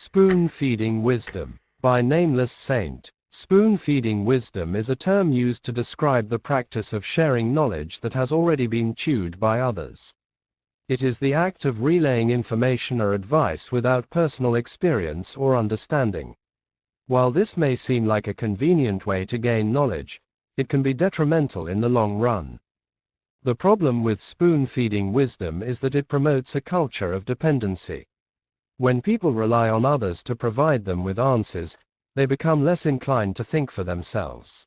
Spoon-feeding wisdom, by Nameless Saint. Spoon-feeding wisdom is a term used to describe the practice of sharing knowledge that has already been chewed by others. It is the act of relaying information or advice without personal experience or understanding. While this may seem like a convenient way to gain knowledge, it can be detrimental in the long run. The problem with spoon-feeding wisdom is that it promotes a culture of dependency. When people rely on others to provide them with answers, they become less inclined to think for themselves.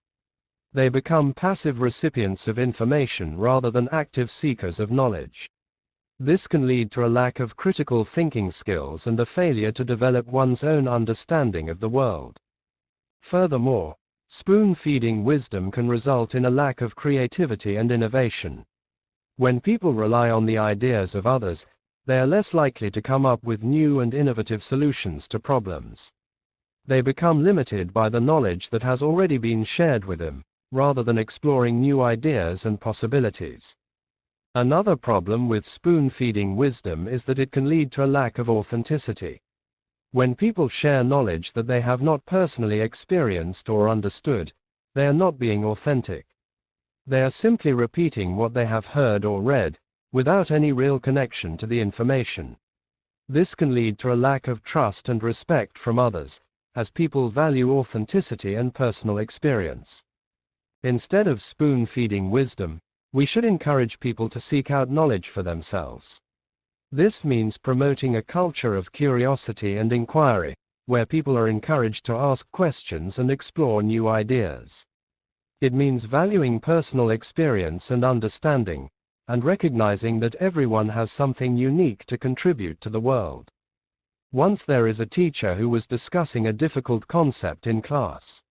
They become passive recipients of information rather than active seekers of knowledge. This can lead to a lack of critical thinking skills and a failure to develop one's own understanding of the world. Furthermore, spoon-feeding wisdom can result in a lack of creativity and innovation. When people rely on the ideas of others, they are less likely to come up with new and innovative solutions to problems. They become limited by the knowledge that has already been shared with them, rather than exploring new ideas and possibilities. Another problem with spoon-feeding wisdom is that it can lead to a lack of authenticity. When people share knowledge that they have not personally experienced or understood, they are not being authentic. They are simply repeating what they have heard or read, without any real connection to the information. This can lead to a lack of trust and respect from others, as people value authenticity and personal experience. Instead of spoon-feeding wisdom, we should encourage people to seek out knowledge for themselves. This means promoting a culture of curiosity and inquiry, where people are encouraged to ask questions and explore new ideas. It means valuing personal experience and understanding, and recognizing that everyone has something unique to contribute to the world. Once there is a teacher who was discussing a difficult concept in class.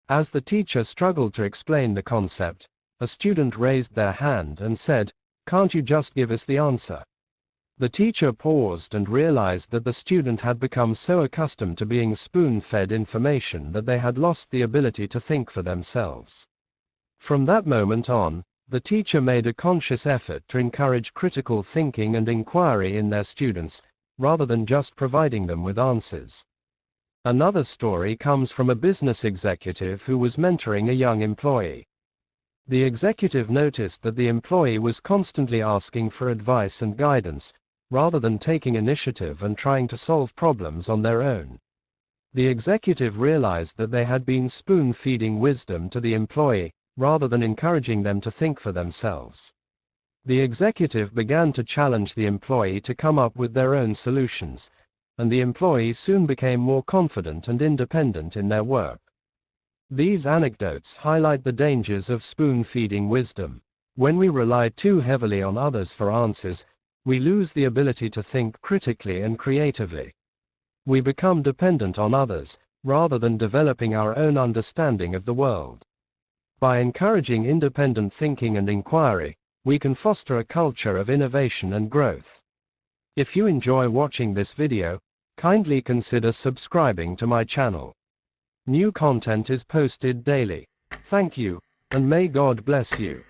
As the teacher struggled to explain the concept, a student raised their hand and said, "Can't you just give us the answer?" The teacher paused and realized that the student had become so accustomed to being spoon-fed information that they had lost the ability to think for themselves. From that moment on, the teacher made a conscious effort to encourage critical thinking and inquiry in their students, rather than just providing them with answers. Another story comes from a business executive who was mentoring a young employee. The executive noticed that the employee was constantly asking for advice and guidance, rather than taking initiative and trying to solve problems on their own. The executive realized that they had been spoon-feeding wisdom to the employee, rather than encouraging them to think for themselves. The executive began to challenge the employee to come up with their own solutions, and the employee soon became more confident and independent in their work. These anecdotes highlight the dangers of spoon-feeding wisdom. When we rely too heavily on others for answers, we lose the ability to think critically and creatively. We become dependent on others, rather than developing our own understanding of the world. By encouraging independent thinking and inquiry, we can foster a culture of innovation and growth. If you enjoy watching this video, kindly consider subscribing to my channel. New content is posted daily. Thank you, and may God bless you.